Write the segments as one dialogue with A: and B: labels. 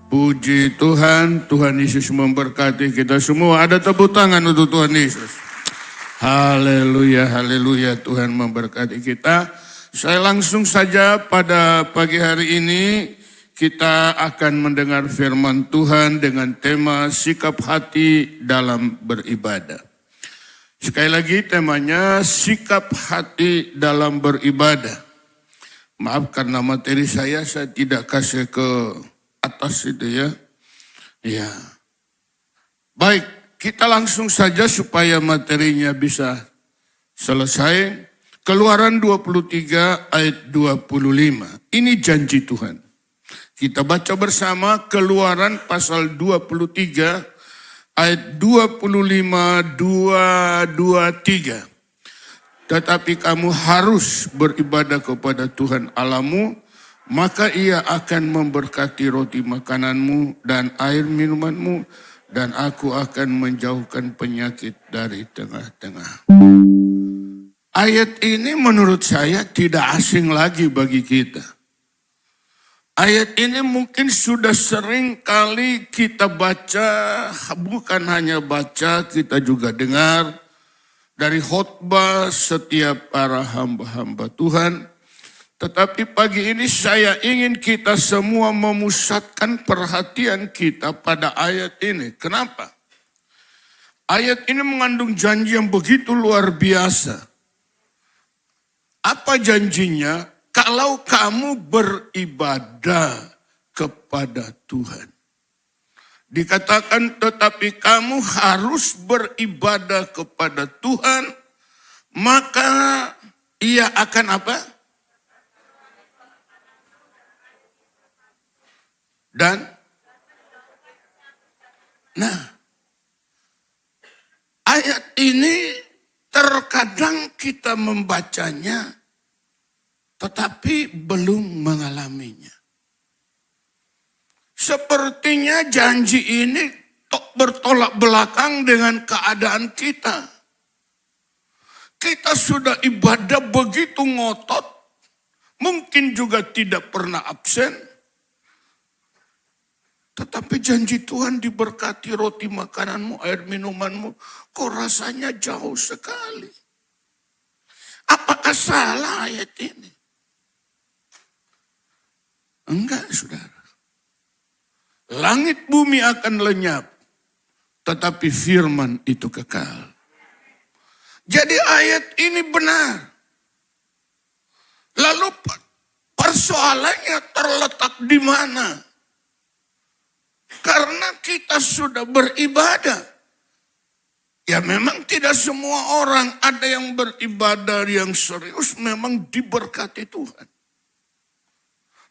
A: Puji Tuhan, Tuhan Yesus memberkati kita semua. Ada tepuk tangan untuk Tuhan Yesus. Haleluya, haleluya, Tuhan memberkati kita. Saya langsung saja pada pagi hari ini kita akan mendengar firman Tuhan dengan tema sikap hati dalam beribadah. Sekali lagi temanya sikap hati dalam beribadah. Maaf karena materi saya tidak kasih ke atas itu ya. Ya. Baik, kita langsung saja supaya materinya bisa selesai. Keluaran 23 ayat 25. Ini janji Tuhan. Kita baca bersama Keluaran pasal 23 ayat 25, 2, 3. Tetapi kamu harus beribadah kepada Tuhan Allahmu, maka ia akan memberkati roti makananmu dan air minumanmu, dan aku akan menjauhkan penyakit dari tengah-tengah. Ayat ini menurut saya tidak asing lagi bagi kita. Ayat ini mungkin sudah sering kali kita baca, bukan hanya baca, kita juga dengar dari khotbah setiap para hamba-hamba Tuhan. Tetapi pagi ini saya ingin kita semua memusatkan perhatian kita pada ayat ini. Kenapa? Ayat ini mengandung janji yang begitu luar biasa. Apa janjinya? Kalau kamu beribadah kepada Tuhan. Dikatakan tetapi kamu harus beribadah kepada Tuhan, maka ia akan apa? Dan, ayat ini terkadang kita membacanya, tetapi belum mengalaminya. Sepertinya janji ini bertolak belakang dengan keadaan kita. Kita sudah ibadah begitu ngotot, mungkin juga tidak pernah absen. Tetapi janji Tuhan diberkati roti makananmu, air minumanmu, kok rasanya jauh sekali. Apakah salah ayat ini? Enggak, saudara. Langit bumi akan lenyap, tetapi firman itu kekal. Jadi ayat ini benar. Lalu persoalannya terletak di mana? Karena kita sudah beribadah. Ya memang tidak semua orang ada yang beribadah yang serius memang diberkati Tuhan.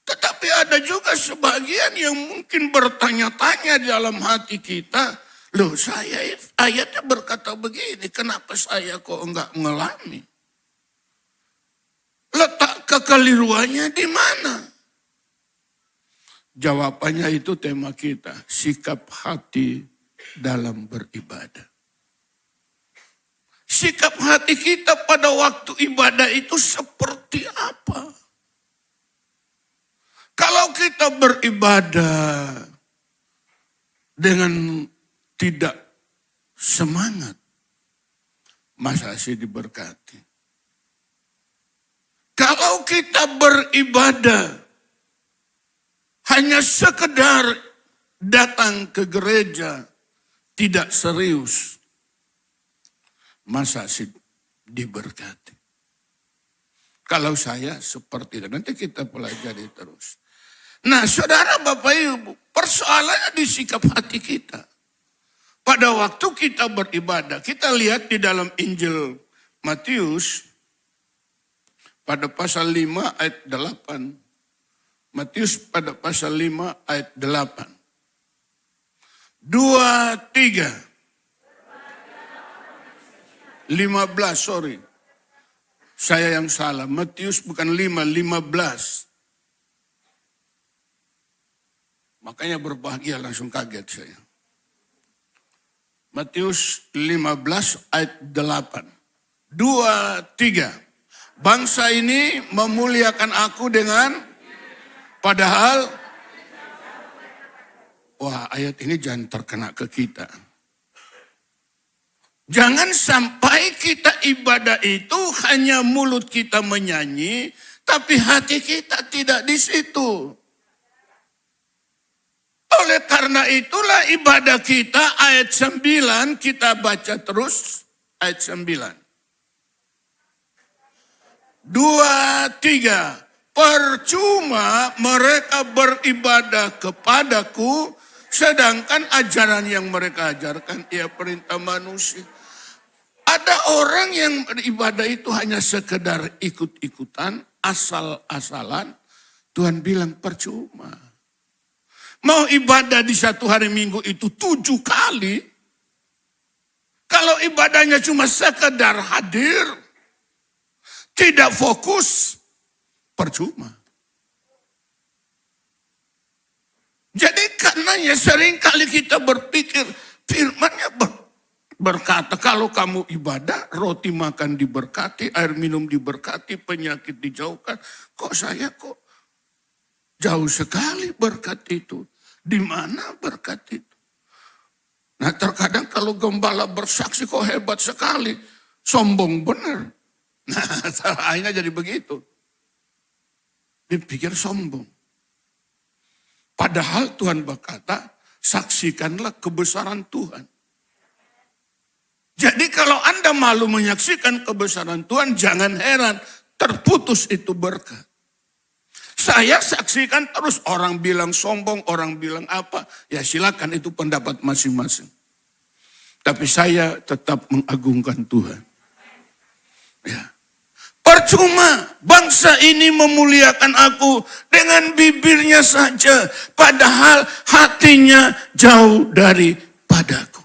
A: Tetapi ada juga sebagian yang mungkin bertanya-tanya dalam hati kita. Loh saya ayatnya berkata begini, kenapa saya kok enggak mengalami? Letak kekeliruannya di mana? Jawabannya itu tema kita, sikap hati dalam beribadah. Sikap hati kita pada waktu ibadah itu seperti apa? Kalau kita beribadah dengan tidak semangat, masa sih diberkati? Kalau kita beribadah hanya sekedar datang ke gereja, tidak serius, masa sih diberkati? Kalau saya seperti itu, nanti kita pelajari terus. Nah saudara Bapak Ibu, persoalannya di sikap hati kita. Pada waktu kita beribadah, kita lihat di dalam Injil Matius, pada pasal 5 ayat 8. Matius pada pasal 5 ayat 8. 2, 3. 15, sorry. Saya yang salah. Matius bukan 5, 15. Makanya berbahagia langsung kaget saya. Matius 15 ayat 8. 2, 3. Bangsa ini memuliakan aku dengan padahal wah ayat ini jangan terkena ke kita. Jangan sampai kita ibadah itu hanya mulut kita menyanyi, tapi hati kita tidak di situ. Oleh karena itulah ibadah kita ayat 9 kita baca terus ayat 9. 2, 3. Percuma mereka beribadah kepadaku, sedangkan ajaran yang mereka ajarkan ia perintah manusia. Ada orang yang beribadah itu hanya sekedar ikut-ikutan, asal-asalan. Tuhan bilang percuma. Mau ibadah di satu hari Minggu itu 7 kali. Kalau ibadahnya cuma sekedar hadir, tidak fokus, percuma. Jadi karenanya sering kali kita berpikir, firman-Nya berkata kalau kamu ibadah, roti makan diberkati, air minum diberkati, penyakit dijauhkan. Kok saya kok jauh sekali berkat itu. Di mana berkat itu? Nah terkadang kalau gembala bersaksi kok hebat sekali. Sombong benar. Nah akhirnya jadi begitu. Dipikir sombong. Padahal Tuhan berkata, saksikanlah kebesaran Tuhan. Jadi kalau Anda malu menyaksikan kebesaran Tuhan, jangan heran terputus itu berkat. Saya saksikan terus orang bilang sombong, orang bilang apa. Ya silakan itu pendapat masing-masing. Tapi saya tetap mengagungkan Tuhan. Ya. Percuma bangsa ini memuliakan aku dengan bibirnya saja. Padahal hatinya jauh daripadaku.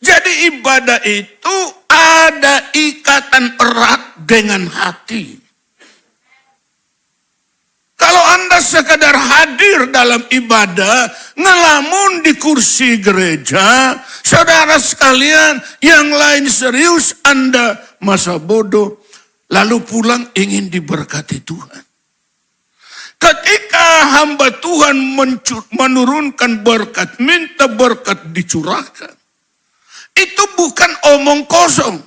A: Jadi ibadah itu ada ikatan erat dengan hati. Kalau Anda sekadar hadir dalam ibadah, ngelamun di kursi gereja, saudara sekalian yang lain serius, Anda masa bodoh, lalu pulang ingin diberkati Tuhan. Ketika hamba Tuhan menurunkan berkat, minta berkat dicurahkan. Itu bukan omong kosong.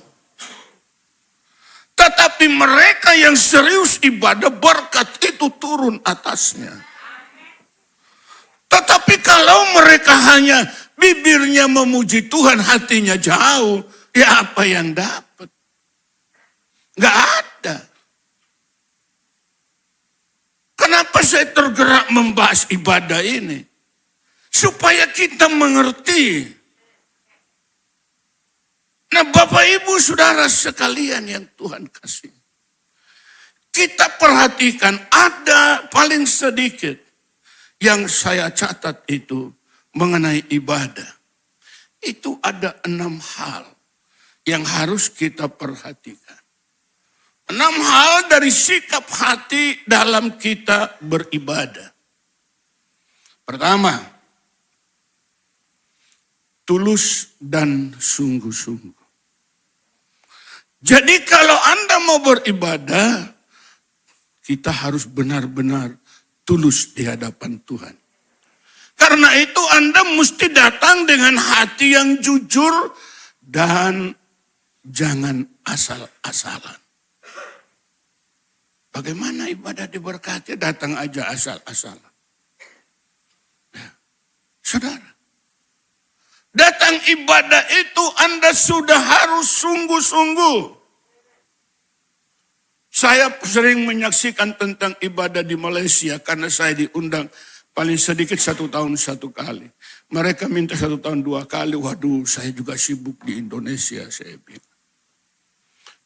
A: Tetapi mereka yang serius ibadah, berkat itu turun atasnya. Tetapi kalau mereka hanya bibirnya memuji Tuhan, hatinya jauh, ya apa yang dapat? Gak ada. Kenapa saya tergerak membahas ibadah ini? Supaya kita mengerti. Nah Bapak Ibu Saudara sekalian yang Tuhan kasih. Kita perhatikan ada paling sedikit yang saya catat itu mengenai ibadah. Itu ada 6 hal yang harus kita perhatikan. 6 hal dari sikap hati dalam kita beribadah. Pertama, tulus dan sungguh-sungguh. Jadi kalau Anda mau beribadah, kita harus benar-benar tulus di hadapan Tuhan. Karena itu Anda mesti datang dengan hati yang jujur dan jangan asal-asalan. Bagaimana ibadah diberkati? Datang aja asal-asalan. Ya. Saudara, datang ibadah itu Anda sudah harus sungguh-sungguh. Saya sering menyaksikan tentang ibadah di Malaysia karena saya diundang paling sedikit 1 tahun 1 kali. Mereka minta 1 tahun 2 kali. Waduh, saya juga sibuk di Indonesia, saya bilang.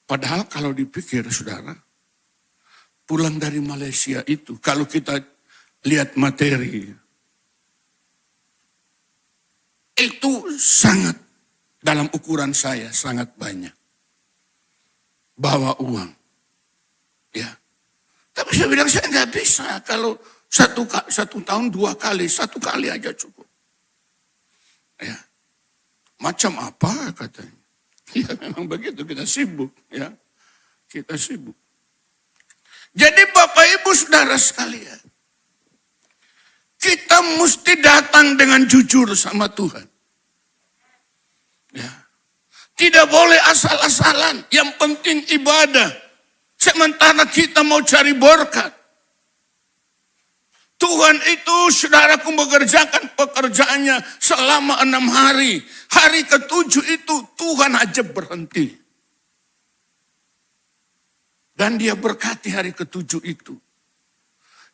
A: Padahal kalau dipikir, saudara, pulang dari Malaysia itu, kalau kita lihat materi, itu sangat, dalam ukuran saya, sangat banyak. Bawa uang. Ya. Tapi saya bilang, saya nggak bisa kalau satu tahun 2 kali, 1 kali aja cukup. Ya. Macam apa katanya? Ya memang begitu, kita sibuk. Ya. Kita sibuk. Jadi Bapak Ibu Saudara sekalian, kita mesti datang dengan jujur sama Tuhan. Ya. Tidak boleh asal-asalan, yang penting ibadah. Sementara kita mau cari berkat. Tuhan itu saudaraku mengerjakan pekerjaannya selama 6 hari. Hari ke-7 itu Tuhan aja berhenti. Dan dia berkati hari ke-7 itu.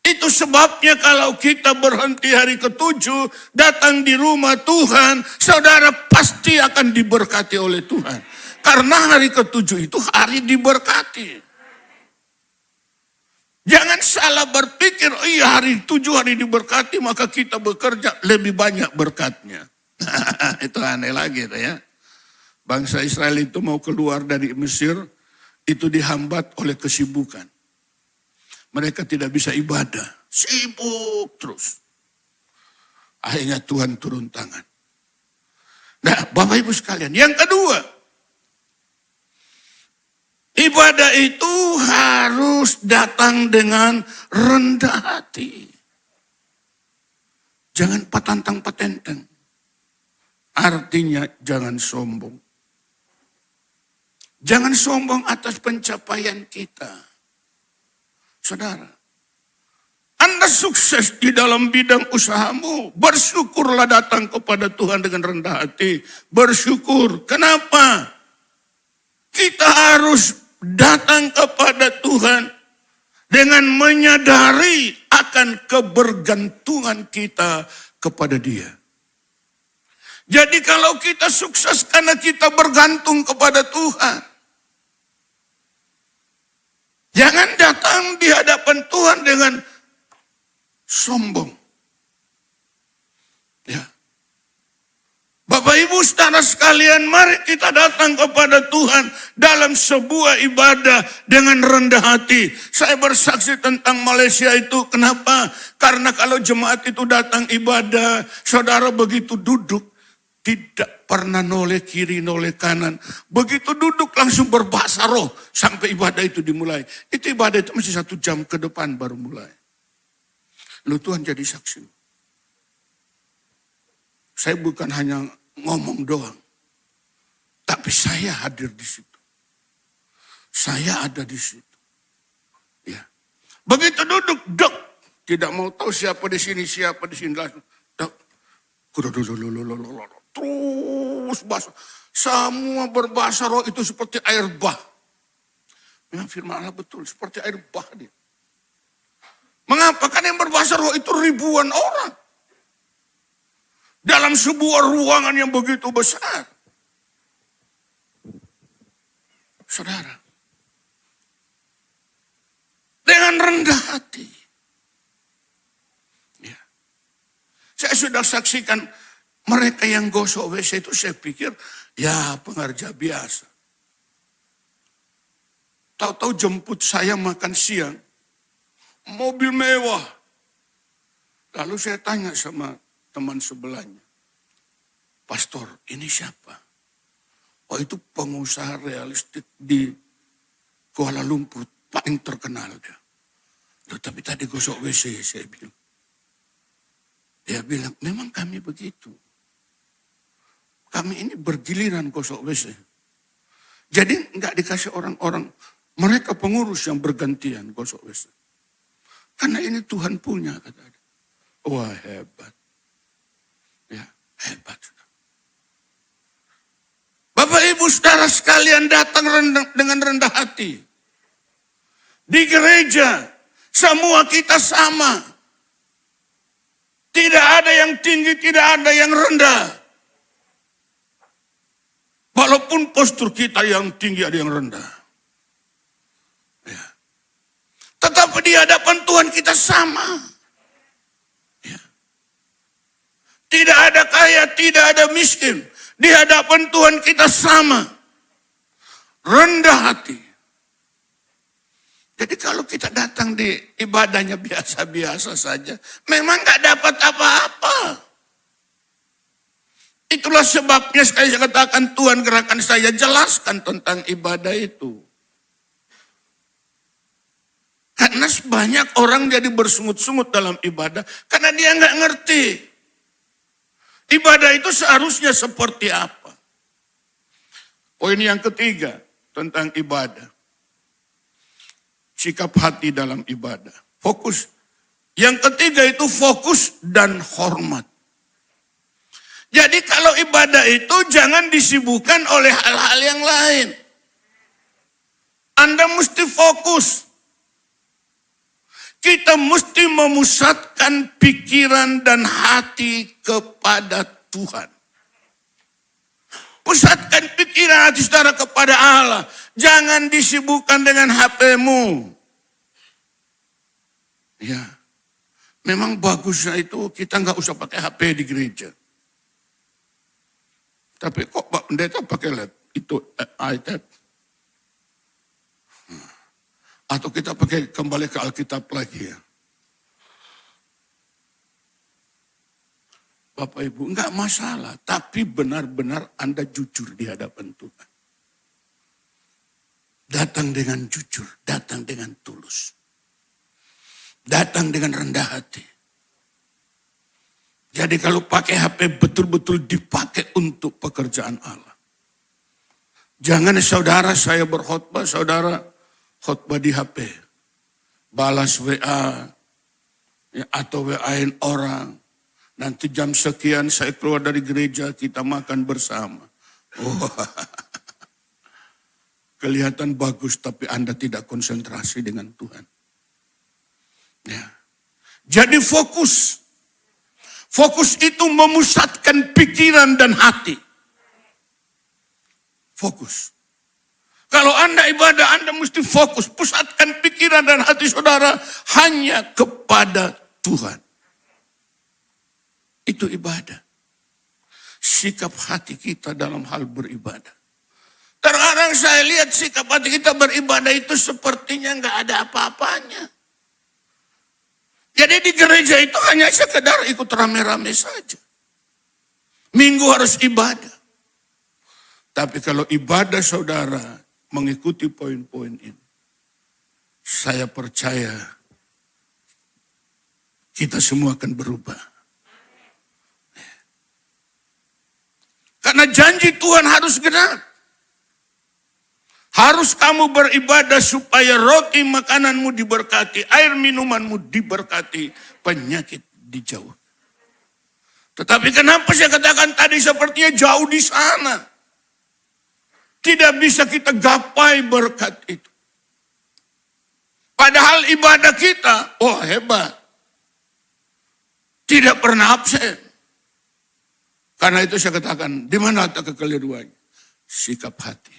A: Itu sebabnya kalau kita berhenti hari ke-7, datang di rumah Tuhan, saudara pasti akan diberkati oleh Tuhan. Karena hari ke-7 itu hari diberkati. Jangan salah berpikir, iya hari 7 hari diberkati, maka kita bekerja lebih banyak berkatnya. Itu aneh lagi ya. Bangsa Israel itu mau keluar dari Mesir, itu dihambat oleh kesibukan. Mereka tidak bisa ibadah, sibuk terus. Akhirnya Tuhan turun tangan. Nah, Bapak Ibu sekalian, yang kedua, ibadah itu harus datang dengan rendah hati. Jangan patantang patenteng. Artinya jangan sombong. Jangan sombong atas pencapaian kita. Saudara, Anda sukses di dalam bidang usahamu, bersyukurlah datang kepada Tuhan dengan rendah hati. Bersyukur. Kenapa? Kita harus datang kepada Tuhan dengan menyadari akan kebergantungan kita kepada Dia. Jadi kalau kita sukses karena kita bergantung kepada Tuhan, jangan datang di hadapan Tuhan dengan sombong. Ya. Bapak Ibu saudara sekalian, mari kita datang kepada Tuhan dalam sebuah ibadah dengan rendah hati. Saya bersaksi tentang Malaysia itu, kenapa? Karena kalau jemaat itu datang ibadah, saudara begitu duduk, tidak pernah noleh kiri, noleh kanan. Begitu duduk langsung berbahasa roh sampai ibadah itu dimulai. Itu ibadah itu masih 1 jam ke depan baru mulai. Lalu Tuhan jadi saksi. Saya bukan hanya ngomong doang, tapi saya hadir di situ. Saya ada di situ. Ya. Begitu duduk, dek, tidak mau tahu siapa di sini, siapa di sini. Dek, terus bahasa, semua berbahasa roh itu seperti air bah. Memang firman Allah betul, seperti air bah dia. Mengapa? Karena yang berbahasa roh itu ribuan orang. Dalam sebuah ruangan yang begitu besar. Saudara, dengan rendah hati. Ya. Saya sudah saksikan mereka yang gosok WC itu, saya pikir ya pengerja biasa. Tahu-tahu jemput saya makan siang, mobil mewah. Lalu saya tanya sama teman sebelahnya, pastor ini siapa? Oh itu pengusaha real estate di Kuala Lumpur, paling terkenal dia. Loh, tapi tadi gosok WC, saya bilang. Dia bilang, memang kami begitu. Kami ini bergiliran gosok WC. Jadi enggak dikasih orang-orang, mereka pengurus yang bergantian gosok WC. Karena ini Tuhan punya, kata dia. Wah hebat. Ya, hebat. Bapak Ibu saudara sekalian, datang dengan rendah hati. Di gereja, semua kita sama. Tidak ada yang tinggi, tidak ada yang rendah. Walaupun postur kita yang tinggi, ada yang rendah. Ya. Tetapi di hadapan Tuhan kita sama. Ya. Tidak ada kaya, tidak ada miskin. Di hadapan Tuhan kita sama. Rendah hati. Jadi kalau kita datang di ibadahnya biasa-biasa saja, memang gak dapat apa-apa. Itulah sebabnya sekali saya katakan, Tuhan gerakan saya jelaskan tentang ibadah itu. Karena banyak orang jadi bersungut-sungut dalam ibadah karena dia nggak ngerti. Ibadah itu seharusnya seperti apa? Poin yang ketiga tentang ibadah. Sikap hati dalam ibadah. Fokus. Yang ketiga itu fokus dan hormat. Jadi kalau ibadah itu jangan disibukkan oleh hal-hal yang lain. Anda mesti fokus. Kita mesti memusatkan pikiran dan hati kepada Tuhan. Pusatkan pikiran hati saudara kepada Allah. Jangan disibukkan dengan HP-mu. Ya, memang bagusnya itu kita nggak usah pakai HP di gereja. Tapi kok Pak Pendeta pakai itu iPad? Atau kita pakai kembali ke Alkitab lagi ya. Bapak Ibu, enggak masalah. Tapi benar-benar Anda jujur di hadapan Tuhan. Datang dengan jujur, datang dengan tulus. Datang dengan rendah hati. Jadi kalau pakai HP betul-betul dipakai untuk pekerjaan Allah. Jangan saudara saya berkhotbah, saudara khotbah di HP, balas WA, ya, atau WA-in orang, nanti jam sekian saya keluar dari gereja, kita makan bersama. Oh, kelihatan bagus tapi Anda tidak konsentrasi dengan Tuhan. Ya. Jadi fokus. Fokus itu memusatkan pikiran dan hati. Fokus. Kalau Anda ibadah, Anda mesti fokus. Pusatkan pikiran dan hati saudara hanya kepada Tuhan. Itu ibadah. Sikap hati kita dalam hal beribadah. Terkadang saya lihat sikap hati kita beribadah itu sepertinya nggak ada apa-apanya. Jadi di gereja itu hanya sekedar ikut rame-rame saja. Minggu harus ibadah. Tapi kalau ibadah saudara mengikuti poin-poin ini, saya percaya kita semua akan berubah. Karena janji Tuhan harus genap. Harus kamu beribadah supaya roti makananmu diberkati, air minumanmu diberkati, penyakit dijauh. Tetapi kenapa saya katakan tadi sepertinya jauh di sana? Tidak bisa kita gapai berkat itu. Padahal ibadah kita, oh hebat. Tidak pernah absen. Karena itu saya katakan, di mana letak kekeliruannya? Sikap hati.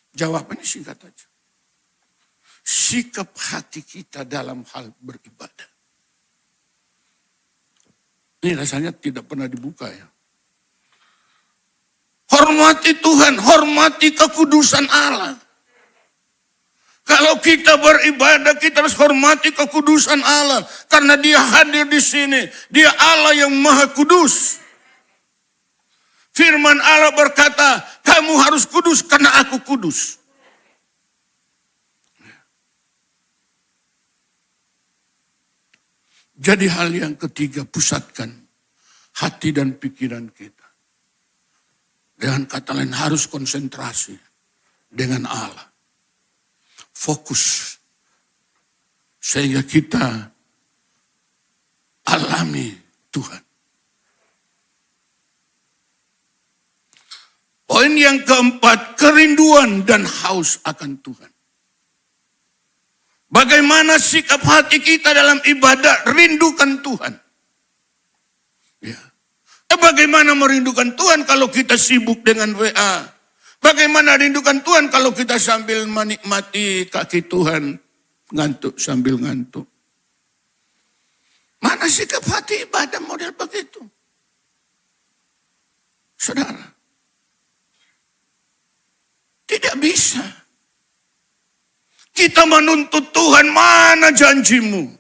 A: Jawabannya singkat aja. Sikap hati kita dalam hal beribadah. Ini rasanya tidak pernah dibuka ya. Hormati Tuhan, hormati kekudusan Allah. Kalau kita beribadah, kita harus hormati kekudusan Allah. Karena dia hadir di sini. Dia Allah yang maha kudus. Firman Allah berkata, kamu harus kudus karena aku kudus. Jadi hal yang ketiga, pusatkan hati dan pikiran kita. Dengan kata lain harus konsentrasi dengan Allah. Fokus. Sehingga kita alami Tuhan. Poin yang keempat, kerinduan dan haus akan Tuhan. Bagaimana sikap hati kita dalam ibadah, rindukan Tuhan. Ya. Bagaimana merindukan Tuhan kalau kita sibuk dengan WA? Bagaimana rindukan Tuhan kalau kita sambil menikmati kaki Tuhan, ngantuk sambil ngantuk? Mana sikap hati ibadah model begitu? Saudara, tidak bisa. Kita menuntut Tuhan, mana janjimu?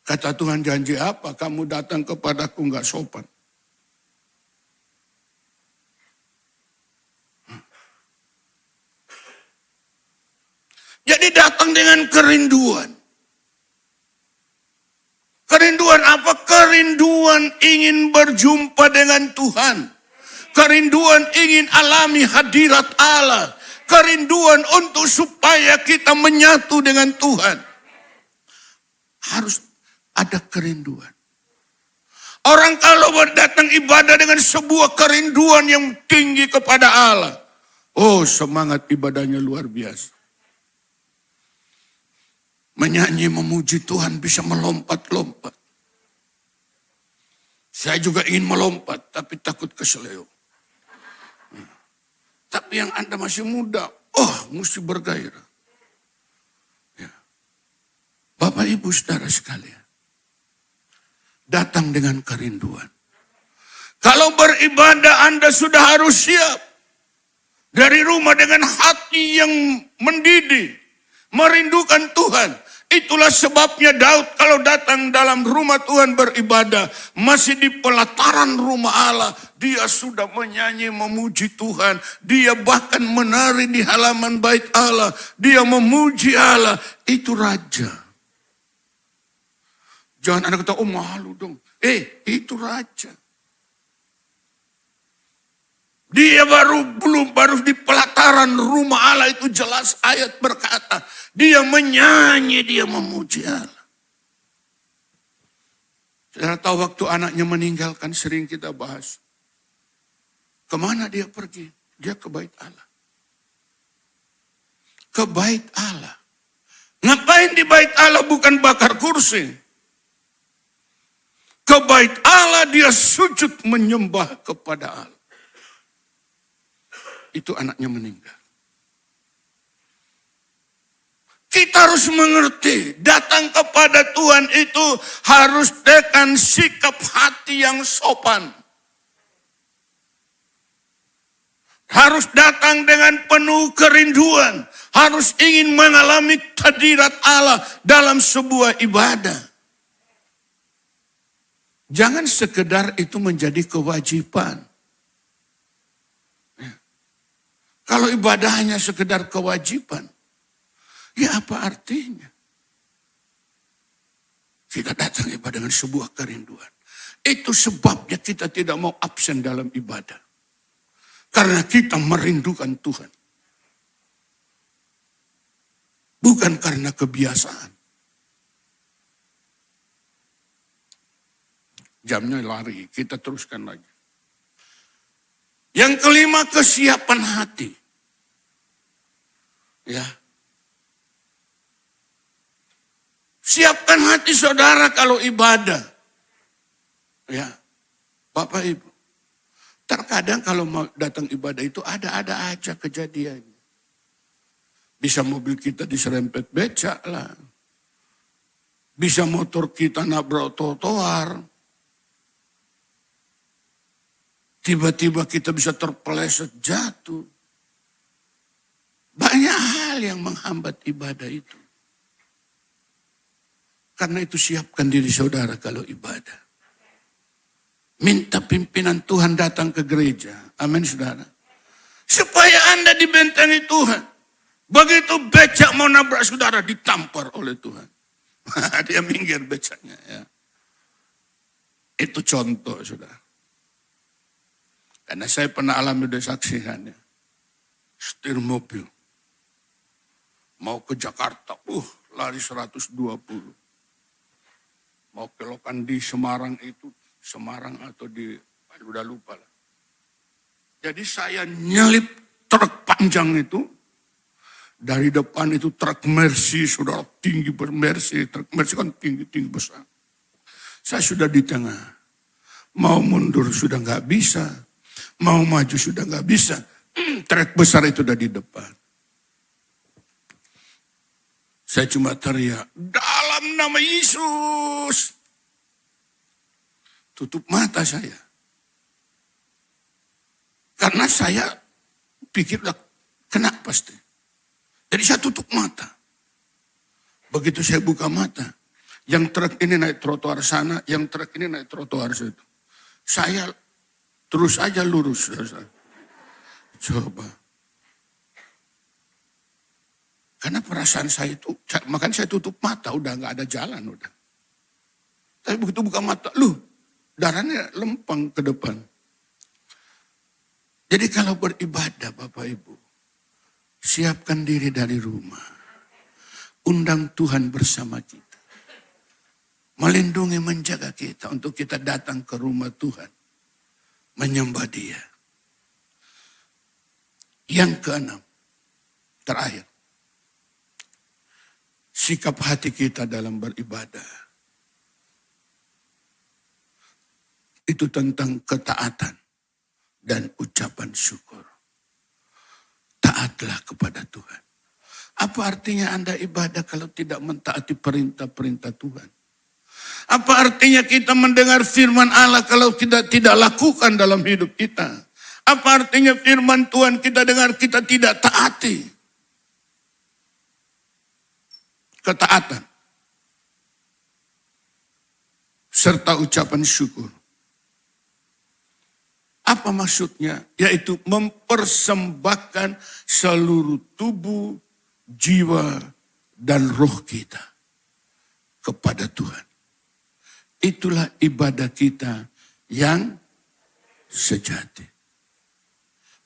A: Kata Tuhan, janji apa? Kamu datang kepadaku enggak sopan. Jadi datang dengan kerinduan. Kerinduan apa? Kerinduan ingin berjumpa dengan Tuhan. Kerinduan ingin alami hadirat Allah. Kerinduan untuk supaya kita menyatu dengan Tuhan. Harus ada kerinduan. Orang kalau berdatang ibadah dengan sebuah kerinduan yang tinggi kepada Allah. Oh, semangat ibadahnya luar biasa. Menyanyi, memuji Tuhan bisa melompat-lompat. Saya juga ingin melompat, tapi takut keseleo. Tapi yang Anda masih muda, mesti bergairah. Ya. Bapak, Ibu, Saudara sekalian, datang dengan kerinduan. Kalau beribadah Anda sudah harus siap. Dari rumah dengan hati yang mendidih, merindukan Tuhan. Itulah sebabnya Daud kalau datang dalam rumah Tuhan beribadah, masih di pelataran rumah Allah, dia sudah menyanyi memuji Tuhan. Dia bahkan menari di halaman bait Allah. Dia memuji Allah. Itu raja. Jangan Anda kata, malu dong. Itu raja. Dia baru di pelataran rumah Allah, itu jelas ayat berkata. Dia menyanyi, dia memuji Allah. Saudara tahu waktu anaknya meninggalkan sering kita bahas. Kemana dia pergi? Dia ke bait Allah. Ke bait Allah. Ngapain di bait Allah bukan bakar kursi? Ke bait Allah dia sujud menyembah kepada Allah. Itu anaknya meninggal. Kita harus mengerti, datang kepada Tuhan itu harus dengan sikap hati yang sopan. Harus datang dengan penuh kerinduan. Harus ingin mengalami hadirat Allah dalam sebuah ibadah. Jangan sekedar itu menjadi kewajiban. Kalau ibadah hanya sekedar kewajiban, ya apa artinya? Kita datang ibadah dengan sebuah kerinduan. Itu sebabnya kita tidak mau absen dalam ibadah. Karena kita merindukan Tuhan. Bukan karena kebiasaan. Jamnya lari, kita teruskan lagi. Yang kelima, kesiapan hati. Ya. Siapkan hati saudara kalau ibadah. Ya. Bapak Ibu. Terkadang kalau mau datang ibadah itu ada-ada aja kejadiannya. Bisa mobil kita diserempet becak lah. Bisa motor kita nabrak trotoar. Tiba-tiba kita bisa terpeleset jatuh. Banyak hal yang menghambat ibadah itu. Karena itu siapkan diri saudara kalau ibadah. Minta pimpinan Tuhan datang ke gereja. Amin saudara. Supaya Anda dibentengi Tuhan. Begitu becak mau nabrak saudara ditampar oleh Tuhan. Dia minggir becaknya. Ya. Itu contoh saudara. Karena saya pernah alami udah saksikannya. Setir mobil. Mau ke Jakarta. Lari 120. Mau kelokan di Semarang itu. Semarang atau di, udah lupa lah. Jadi saya nyelip truk panjang itu. Dari depan itu truk Mercy. Sudah tinggi Mercy. Truk Mercy kan tinggi besar. Saya sudah di tengah. Mau mundur sudah nggak bisa. Mau maju sudah nggak bisa. Truk besar itu udah di depan. Saya cuma teriak, dalam nama Yesus. Tutup mata saya. Karena saya pikirlah kena pasti. Jadi saya tutup mata. Begitu saya buka mata. Yang truk ini naik trotoar sana, yang truk ini naik trotoar situ. Saya terus aja lurus. Coba. Karena perasaan saya itu, makanya saya tutup mata, udah nggak ada jalan udah. Tapi begitu buka mata, darahnya lempeng ke depan. Jadi kalau beribadah Bapak Ibu, siapkan diri dari rumah. Undang Tuhan bersama kita. Melindungi, menjaga kita untuk kita datang ke rumah Tuhan. Menyembah Dia. Yang keenam, terakhir. Sikap hati kita dalam beribadah. Itu tentang ketaatan dan ucapan syukur. Taatlah kepada Tuhan. Apa artinya Anda ibadah kalau tidak mentaati perintah-perintah Tuhan? Apa artinya kita mendengar firman Allah kalau kita tidak lakukan dalam hidup kita? Apa artinya firman Tuhan kita dengar kita tidak taati? Ketaatan. Serta ucapan syukur. Apa maksudnya? Yaitu mempersembahkan seluruh tubuh, jiwa, dan roh kita kepada Tuhan. Itulah ibadah kita yang sejati.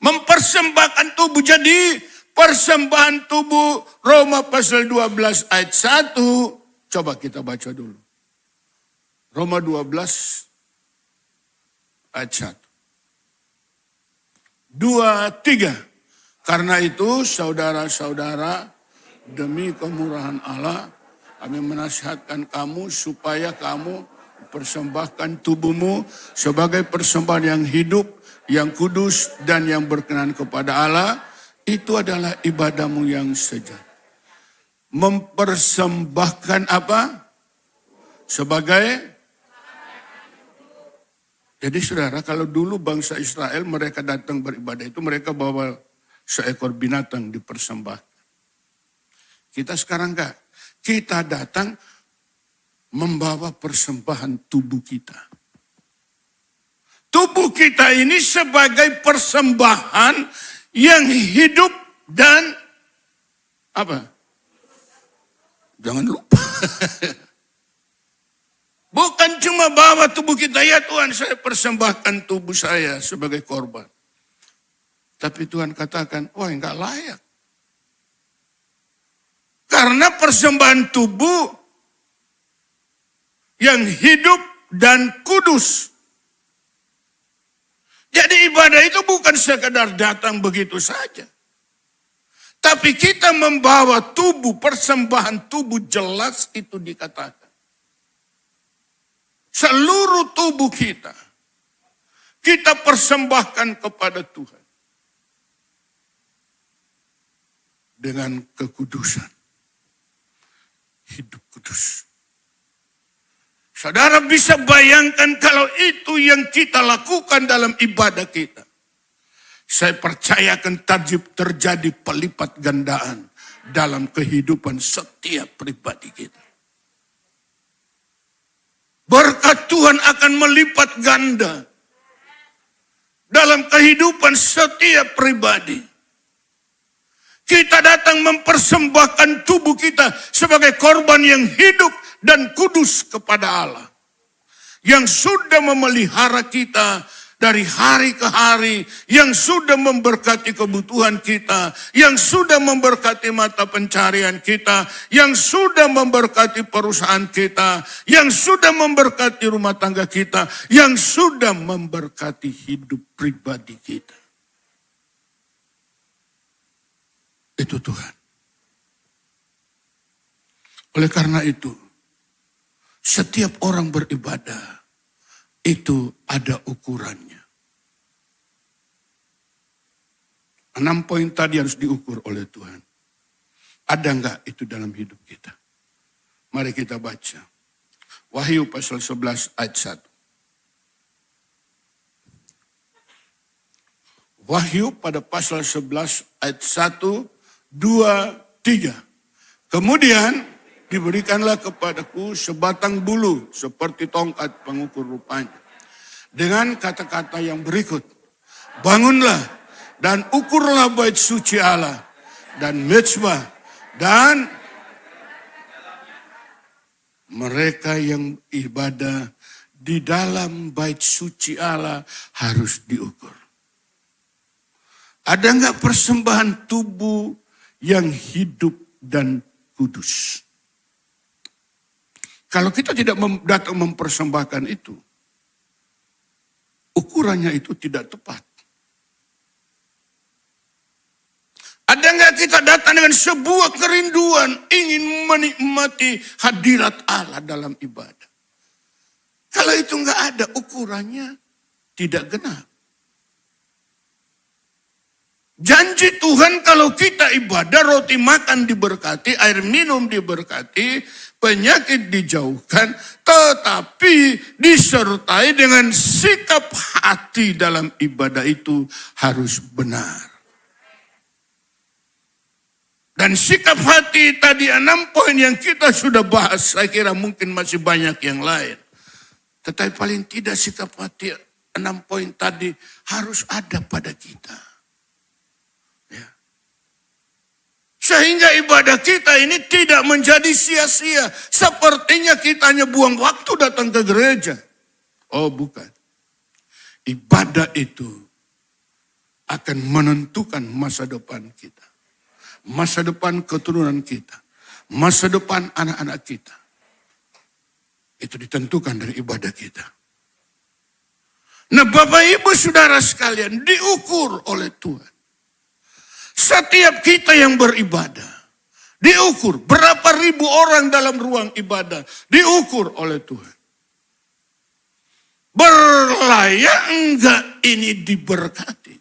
A: Mempersembahkan tubuh. Jadi persembahan tubuh Roma pasal 12 ayat 1. Coba kita baca dulu. Roma 12 ayat 1. 2, 3. Karena itu saudara-saudara, demi kemurahan Allah, kami menasihatkan kamu supaya kamu persembahkan tubuhmu sebagai persembahan yang hidup, yang kudus, dan yang berkenan kepada Allah. Itu adalah ibadahmu yang sejati. Mempersembahkan apa? Sebagai. Jadi saudara, kalau dulu bangsa Israel mereka datang beribadah itu mereka bawa seekor binatang dipersembahkan. Kita sekarang enggak. Kita datang membawa persembahan tubuh kita. Tubuh kita ini sebagai persembahan yang hidup dan apa? Jangan lupa. Bukan cuma bawa tubuh kita, ya Tuhan saya persembahkan tubuh saya sebagai korban. Tapi Tuhan katakan, wah enggak layak. Karena persembahan tubuh yang hidup dan kudus. Jadi ibadah itu bukan sekedar datang begitu saja. Tapi kita membawa tubuh, persembahan tubuh jelas itu dikatakan. Seluruh tubuh kita persembahkan kepada Tuhan. Dengan kekudusan. Hidup kudus. Saudara bisa bayangkan kalau itu yang kita lakukan dalam ibadah kita. Saya percaya akan terjadi pelipat gandaan dalam kehidupan setiap pribadi kita. Berkat Tuhan akan melipat ganda dalam kehidupan setiap pribadi. Kita datang mempersembahkan tubuh kita sebagai korban yang hidup dan kudus kepada Allah. Yang sudah memelihara kita dari hari ke hari, yang sudah memberkati kebutuhan kita, yang sudah memberkati mata pencarian kita, yang sudah memberkati perusahaan kita, yang sudah memberkati rumah tangga kita, yang sudah memberkati hidup pribadi kita. Itu Tuhan. Oleh karena itu, setiap orang beribadah itu ada ukurannya. 6 poin tadi harus diukur oleh Tuhan. Ada enggak itu dalam hidup kita? Mari kita baca. Wahyu pasal 11 ayat 1. Wahyu pada pasal 11 ayat 1, 2, 3. Kemudian diberikanlah kepadaku sebatang bulu seperti tongkat pengukur rupanya. Dengan kata-kata yang berikut. Bangunlah dan ukurlah bait suci Allah dan mezbah Dan mereka yang ibadah di dalam bait suci Allah harus diukur. Ada enggak persembahan tubuh yang hidup dan kudus? Kalau kita tidak datang mempersembahkan itu, ukurannya itu tidak tepat. Ada enggak kita datang dengan sebuah kerinduan ingin menikmati hadirat Allah dalam ibadah? Kalau itu enggak ada, ukurannya tidak genap. Janji Tuhan kalau kita ibadah, roti makan diberkati, air minum diberkati, penyakit dijauhkan, tetapi disertai dengan sikap hati dalam ibadah itu harus benar. Dan sikap hati tadi 6 poin yang kita sudah bahas, saya kira mungkin masih banyak yang lain. Tetapi paling tidak sikap hati 6 poin tadi harus ada pada kita. Ya. Sehingga ibadah kita ini tidak menjadi sia-sia. Sepertinya kita hanya buang waktu datang ke gereja. Oh bukan. Ibadah itu akan menentukan masa depan kita. Masa depan keturunan kita. Masa depan anak-anak kita. Itu ditentukan dari ibadah kita. Nah Bapak Ibu Saudara sekalian, diukur oleh Tuhan. Setiap kita yang beribadah, diukur. Berapa ribu orang dalam ruang ibadah, diukur oleh Tuhan. Berlayak enggak ini diberkati?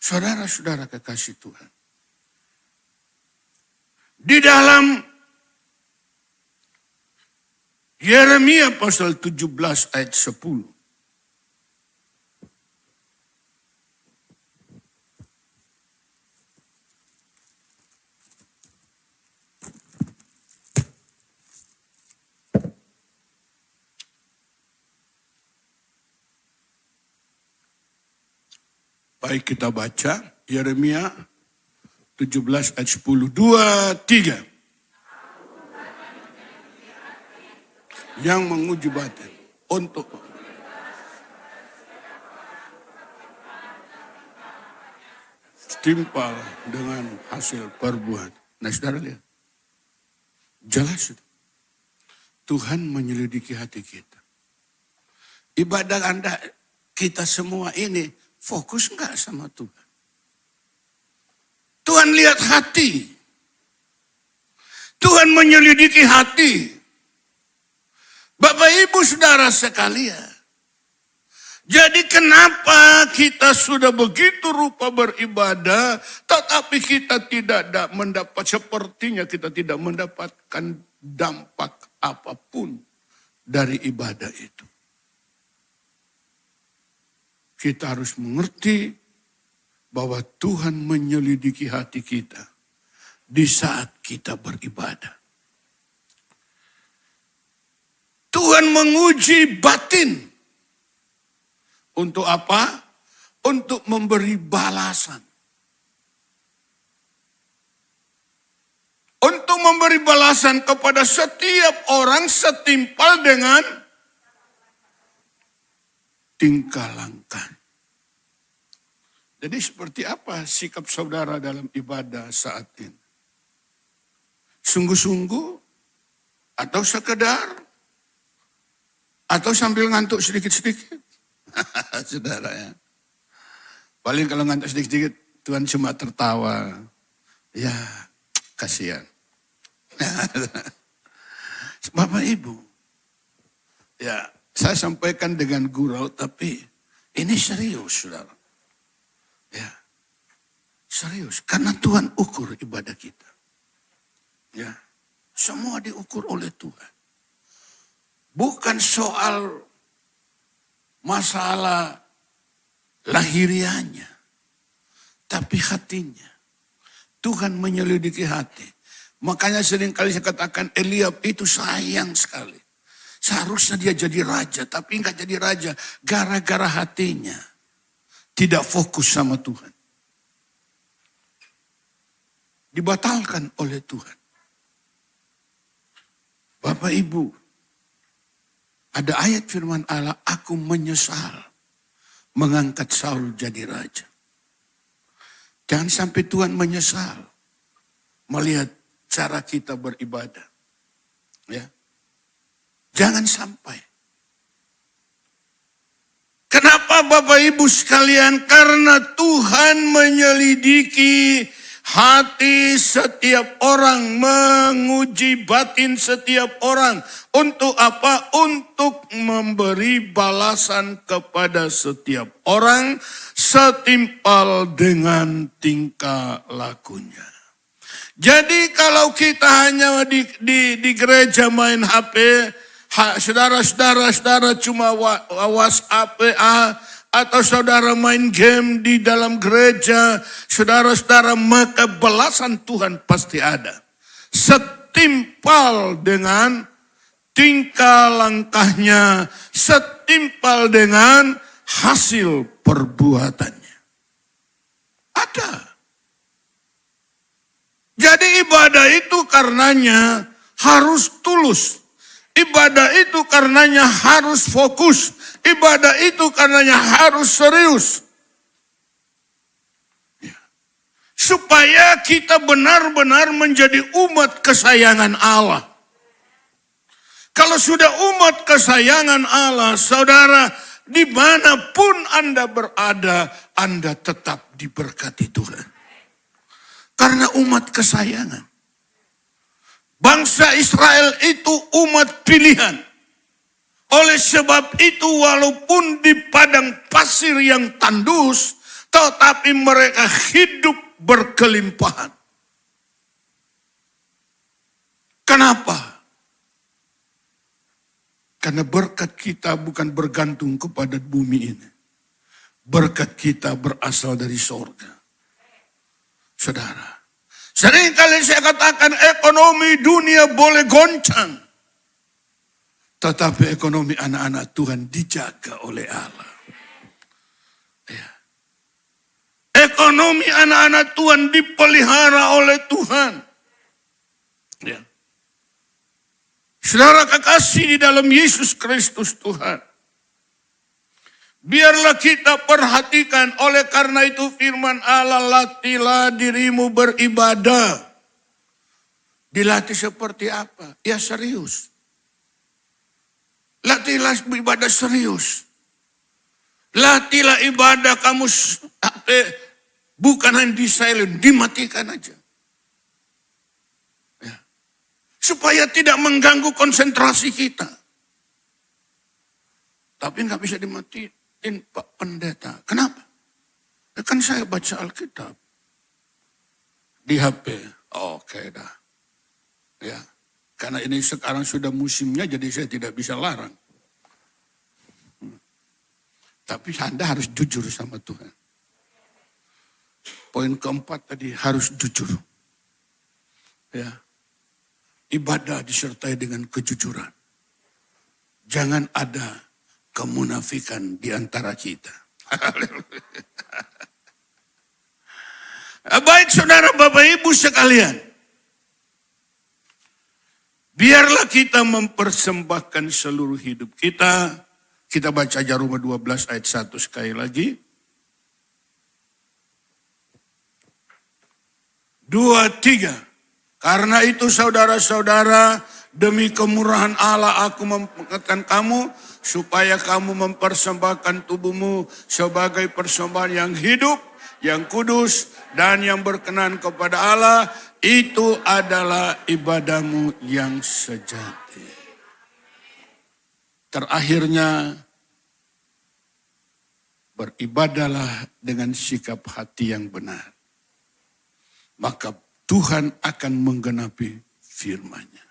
A: Saudara-saudara kekasih Tuhan. Di dalam Yeremia pasal 17 ayat 10. Baik kita baca Yeremia 17 ayat 10. 2, 3. Yang menguji batin untuk setimpal dengan hasil perbuatan. Nah saudara lihat. Jelas itu. Tuhan menyelidiki hati kita. Ibadah Anda, kita semua ini fokus enggak sama Tuhan? Tuhan lihat hati. Tuhan menyelidiki hati. Bapak Ibu Saudara sekalian. Jadi kenapa kita sudah begitu rupa beribadah, tetapi kita tidak mendapat, sepertinya kita tidak mendapatkan dampak apapun dari ibadah itu. Kita harus mengerti bahwa Tuhan menyelidiki hati kita di saat kita beribadah. Tuhan menguji batin. Untuk apa? Untuk memberi balasan. Untuk memberi balasan kepada setiap orang setimpal dengan tingkah langkah. Jadi seperti apa sikap saudara dalam ibadah saat ini? Sungguh-sungguh atau sekedar? Atau sambil ngantuk sedikit-sedikit? Saudara ya. Paling kalau ngantuk sedikit-sedikit, Tuhan cuma tertawa. Ya, kasihan. Bapak Ibu, ya saya sampaikan dengan gurau, tapi ini serius, saudara. Ya, serius. Karena Tuhan ukur ibadah kita. Ya, semua diukur oleh Tuhan. Bukan soal masalah lahirianya, tapi hatinya. Tuhan menyelidiki hati. Makanya seringkali saya katakan Eliab itu sayang sekali. Seharusnya dia jadi raja, tapi enggak jadi raja. Gara-gara hatinya tidak fokus sama Tuhan. dibatalkan oleh Tuhan. Bapak Ibu, ada ayat firman Allah, aku menyesal mengangkat Saul jadi raja. Jangan sampai Tuhan menyesal melihat cara kita beribadah. Ya. Jangan sampai. Kenapa Bapak Ibu sekalian? Karena Tuhan menyelidiki hati setiap orang, menguji batin setiap orang. Untuk apa? Untuk memberi balasan kepada setiap orang setimpal dengan tingkah lakunya. Jadi kalau kita hanya di gereja main HP, saudara cuma WhatsApp, atau saudara main game di dalam gereja, saudara-saudara, maka balasan Tuhan pasti ada. Setimpal dengan tingkah langkahnya, setimpal dengan hasil perbuatannya. Ada. Jadi ibadah itu karenanya harus tulus. Ibadah itu karenanya harus fokus. Ibadah itu karenanya harus serius. Ya. Supaya kita benar-benar menjadi umat kesayangan Allah. Kalau sudah umat kesayangan Allah, saudara, dimanapun Anda berada, Anda tetap diberkati Tuhan. Karena umat kesayangan. Bangsa Israel itu umat pilihan. Oleh sebab itu walaupun di padang pasir yang tandus, tetapi mereka hidup berkelimpahan. Kenapa? Karena berkat kita bukan bergantung kepada bumi ini. Berkat kita berasal dari sorga. Saudara, seringkali saya katakan ekonomi dunia boleh goncang. Tetapi ekonomi anak-anak Tuhan dijaga oleh Allah. Ya. Ekonomi anak-anak Tuhan dipelihara oleh Tuhan. Ya. Saudara kekasih di dalam Yesus Kristus Tuhan. Biarlah kita perhatikan, oleh karena itu firman Allah, latihlah dirimu beribadah. Dilatih seperti apa? Ya serius. Latihlah ibadah serius. Latihlah ibadah kamu bukan hanya di silent, dimatikan aja. Ya. Supaya tidak mengganggu konsentrasi kita. Tapi nggak bisa dimatiin Pak Pendeta. Kenapa? Ya kan saya baca Alkitab. Di HP. Oke dah. Ya. Karena ini sekarang sudah musimnya, jadi saya tidak bisa larang. Tapi Anda harus jujur sama Tuhan. Poin keempat tadi, harus jujur. Ya. Ibadah disertai dengan kejujuran. Jangan ada kemunafikan di antara kita. Baik saudara, Bapak Ibu sekalian. Biarlah kita mempersembahkan seluruh hidup kita. Kita baca aja Roma 12 ayat 1 sekali lagi. 2, 3. Karena itu saudara-saudara, demi kemurahan Allah aku memperingatkan kamu, supaya kamu mempersembahkan tubuhmu sebagai persembahan yang hidup, yang kudus, dan yang berkenan kepada Allah. Itu adalah ibadahmu yang sejati. Terakhirnya, beribadahlah dengan sikap hati yang benar. Maka Tuhan akan menggenapi firman-Nya.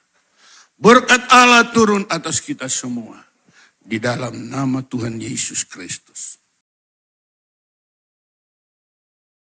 A: Berkat Allah turun atas kita semua. Di dalam nama Tuhan Yesus Kristus.